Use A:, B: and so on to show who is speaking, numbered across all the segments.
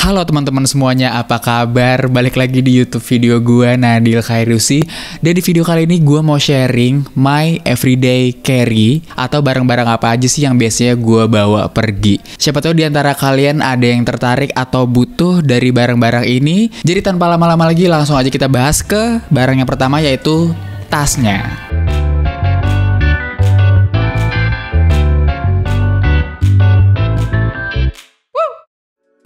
A: Halo teman-teman semuanya, apa kabar? Balik lagi di YouTube video gue, Nadil Khairusi. Dan di video kali ini gue mau sharing my everyday carry atau barang-barang apa aja sih yang biasanya gue bawa pergi. Siapa tahu di antara kalian ada yang tertarik atau butuh dari barang-barang ini. Jadi tanpa lama-lama lagi langsung aja kita bahas ke barang yang pertama, yaitu tasnya.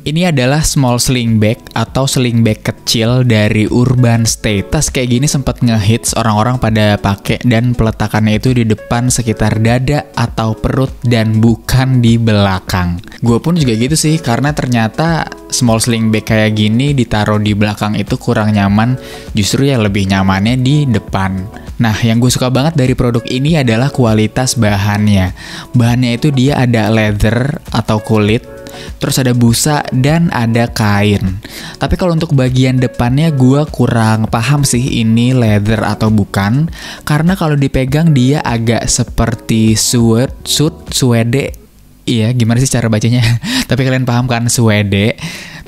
A: Ini adalah small sling bag atau sling bag kecil dari Urban State. Tas kayak gini sempat ngehits, orang-orang pada pakai dan peletakannya itu di depan sekitar dada atau perut dan bukan di belakang. Gue pun juga gitu sih, karena ternyata small sling bag kayak gini ditaruh di belakang itu kurang nyaman, justru ya lebih nyamannya di depan. Nah, yang gue suka banget dari produk ini adalah kualitas bahannya. Bahannya itu dia ada leather atau kulit, terus ada busa dan ada kain. Tapi kalau untuk bagian depannya gue kurang paham sih ini leather atau bukan, karena kalau dipegang dia agak seperti suede. Iya, gimana sih cara bacanya? Tapi kalian paham kan, suede.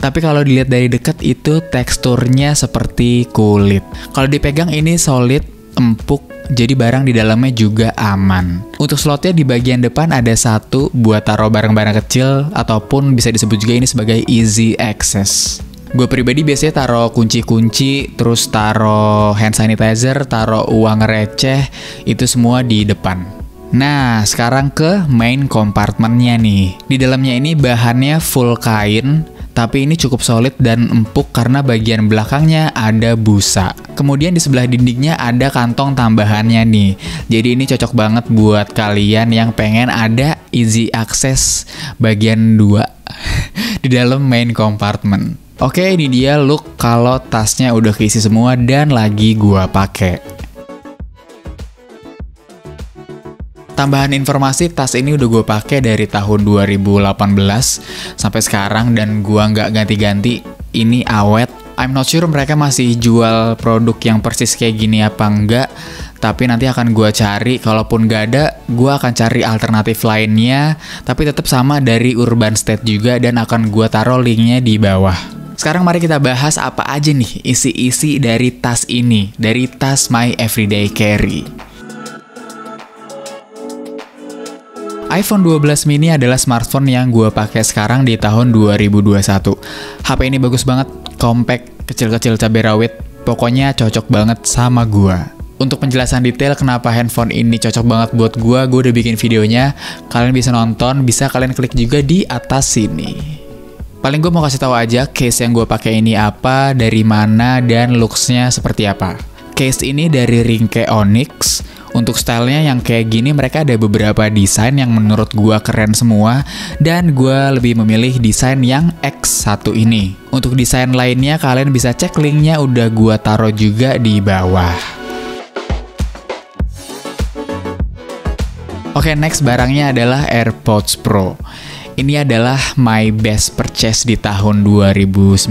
A: Tapi kalau dilihat dari dekat itu teksturnya seperti kulit. Kalau dipegang ini solid, empuk, jadi barang di dalamnya juga aman. Untuk slotnya di bagian depan ada satu buat taruh barang-barang kecil, ataupun bisa disebut juga ini sebagai easy access. Gue pribadi biasanya taruh kunci-kunci, terus taruh hand sanitizer, taruh uang receh, itu semua di depan. Nah, sekarang ke main compartmentnya nih. Di dalamnya ini bahannya full kain, tapi ini cukup solid dan empuk karena bagian belakangnya ada busa. Kemudian di sebelah dindingnya ada kantong tambahannya nih. Jadi ini cocok banget buat kalian yang pengen ada easy access bagian 2 di dalam main compartment. Oke, ini dia look kalau tasnya udah keisi semua dan lagi gua pakai. Tambahan informasi, tas ini udah gue pakai dari tahun 2018 sampai sekarang dan gue nggak ganti-ganti. Ini awet. I'm not sure mereka masih jual produk yang persis kayak gini apa enggak, tapi nanti akan gue cari. Kalaupun nggak ada, gue akan cari alternatif lainnya, tapi tetap sama dari Urban State juga, dan akan gue taruh linknya di bawah. Sekarang mari kita bahas apa aja nih isi-isi dari tas ini, dari tas my everyday carry. iPhone 12 mini adalah smartphone yang gue pakai sekarang di tahun 2021. HP ini bagus banget, compact, kecil-kecil cabai rawit, pokoknya cocok banget sama gue. Untuk penjelasan detail kenapa handphone ini cocok banget buat gue udah bikin videonya. Kalian bisa nonton, bisa kalian klik juga di atas sini. Paling gue mau kasih tahu aja case yang gue pakai ini apa, dari mana, dan looks-nya seperti apa. Case ini dari Ringke Onyx. Untuk stylenya yang kayak gini, mereka ada beberapa desain yang menurut gua keren semua, dan gua lebih memilih desain yang X1 ini. Untuk desain lainnya kalian bisa cek linknya, udah gua taruh juga di bawah. Oke, next barangnya adalah AirPods Pro. Ini adalah my best purchase di tahun 2019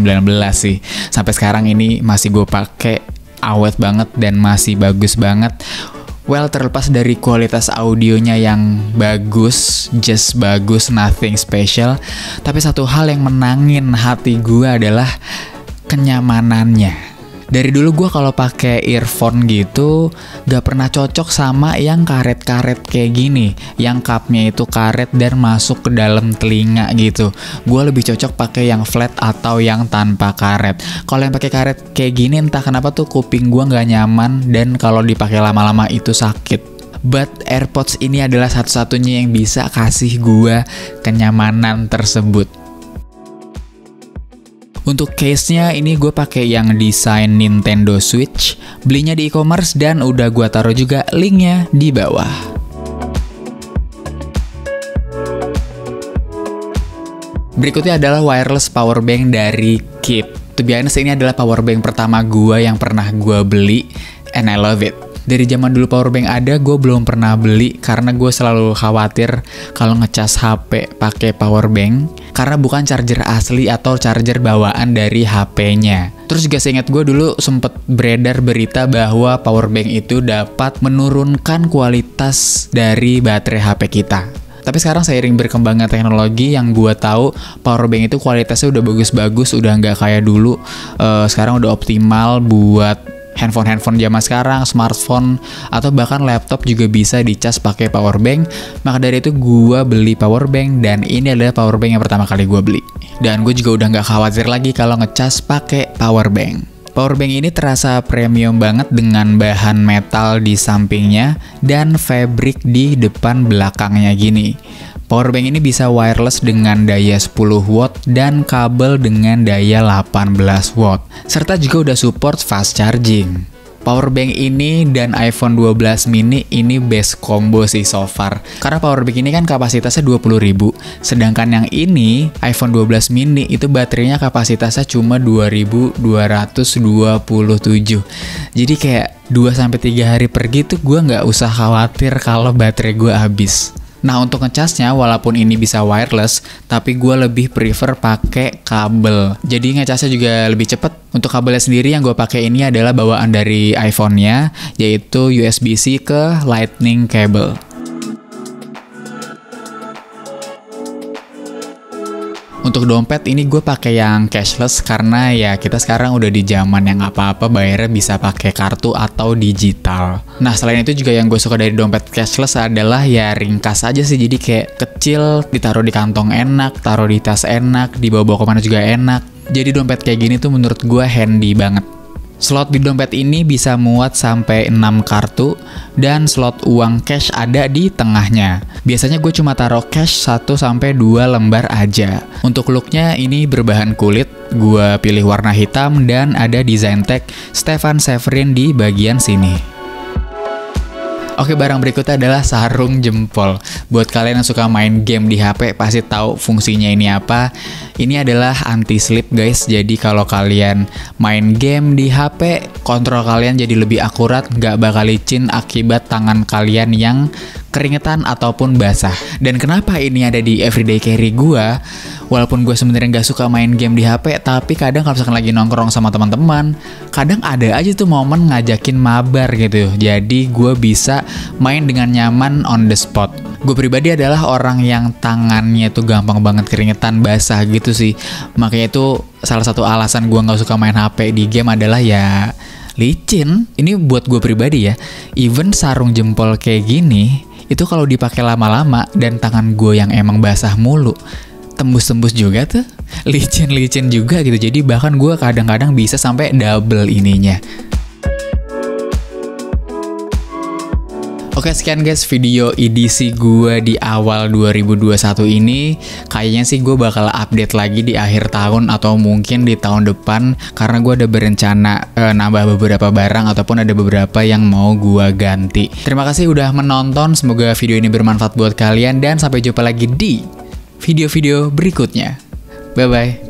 A: sih. Sampai sekarang ini masih gue pakai, awet banget dan masih bagus banget. Well, terlepas dari kualitas audionya yang bagus, just bagus, nothing special, tapi satu hal yang menangin hati gue adalah kenyamanannya. Dari dulu gue kalau pakai earphone gitu gak pernah cocok sama yang karet-karet kayak gini, yang cupnya itu karet dan masuk ke dalam telinga gitu. Gue lebih cocok pakai yang flat atau yang tanpa karet. Kalau yang pakai karet kayak gini entah kenapa tuh kuping gue gak nyaman, dan kalau dipakai lama-lama itu sakit. But AirPods ini adalah satu-satunya yang bisa kasih gue kenyamanan tersebut. Untuk case-nya ini gue pakai yang desain Nintendo Switch, belinya di e-commerce, dan udah gue taruh juga linknya di bawah. Berikutnya adalah wireless power bank dari Keep. To be honest, ini adalah power bank pertama gue yang pernah gue beli, and I love it. Dari zaman dulu powerbank ada, gue belum pernah beli karena gue selalu khawatir kalau ngecas HP pakai powerbank, karena bukan charger asli atau charger bawaan dari HP-nya. Terus juga seingat gue dulu sempet beredar berita bahwa powerbank itu dapat menurunkan kualitas dari baterai HP kita. Tapi sekarang seiring berkembangnya teknologi, yang gue tahu powerbank itu kualitasnya udah bagus-bagus, udah nggak kayak dulu. Sekarang udah optimal buat handphone zaman sekarang, smartphone, atau bahkan laptop juga bisa dicas pakai powerbank. Maka dari itu gue beli powerbank, dan ini adalah powerbank yang pertama kali gue beli. Dan gue juga udah nggak khawatir lagi kalau ngecas pakai powerbank. Powerbank ini terasa premium banget dengan bahan metal di sampingnya dan fabric di depan belakangnya gini. Powerbank ini bisa wireless dengan daya 10 watt dan kabel dengan daya 18 watt. Serta juga udah support fast charging. Powerbank ini dan iPhone 12 mini ini best combo sih so far. Karena powerbank ini kan kapasitasnya 20.000. Sedangkan yang ini, iPhone 12 mini itu baterainya kapasitasnya cuma 2.227. Jadi kayak 2-3 hari pergi tuh gue nggak usah khawatir kalau baterai gue habis. Nah, untuk ngecasnya walaupun ini bisa wireless, tapi gue lebih prefer pakai kabel. Jadi ngecasnya juga lebih cepet. Untuk kabelnya sendiri yang gue pakai ini adalah bawaan dari iPhone-nya, yaitu USB-C ke Lightning cable. Untuk dompet ini gue pakai yang cashless karena ya kita sekarang udah di zaman yang apa-apa bayarnya bisa pakai kartu atau digital. Nah, selain itu juga yang gue suka dari dompet cashless adalah ya ringkas aja sih, jadi kayak kecil, ditaruh di kantong enak, taruh di tas enak, dibawa-bawa kemana juga enak. Jadi dompet kayak gini tuh menurut gue handy banget. Slot di dompet ini bisa muat sampai 6 kartu dan slot uang cash ada di tengahnya. Biasanya gue cuma taruh cash 1-2 lembar aja. Untuk looknya ini berbahan kulit, gue pilih warna hitam dan ada desain tag Stefan Severin di bagian sini. Oke, barang berikutnya adalah sarung jempol. Buat kalian yang suka main game di HP pasti tahu fungsinya ini apa. Ini adalah anti-slip guys, jadi kalau kalian main game di HP, kontrol kalian jadi lebih akurat, nggak bakal licin akibat tangan kalian yang keringetan ataupun basah. Dan kenapa ini ada di everyday carry gua? Walaupun gue sebenarnya nggak suka main game di HP, tapi kadang kalau misalkan lagi nongkrong sama teman-teman, kadang ada aja tuh momen ngajakin mabar gitu. Jadi gue bisa main dengan nyaman on the spot. Gue pribadi adalah orang yang tangannya tuh gampang banget keringetan, basah gitu sih. Makanya itu salah satu alasan gue nggak suka main HP di game adalah ya licin. Ini buat gue pribadi ya. Even sarung jempol kayak gini, itu kalau dipakai lama-lama dan tangan gue yang emang basah mulu, tembus-tembus juga tuh, licin-licin juga gitu. Jadi bahkan gue kadang-kadang bisa sampai double ininya. Oke, sekian guys video edisi gue di awal 2021 ini. Kayaknya sih gue bakal update lagi di akhir tahun atau mungkin di tahun depan, karena gue ada berencana nambah beberapa barang ataupun ada beberapa yang mau gue ganti. Terima kasih udah menonton, semoga video ini bermanfaat buat kalian dan sampai jumpa lagi di video-video berikutnya. Bye-bye.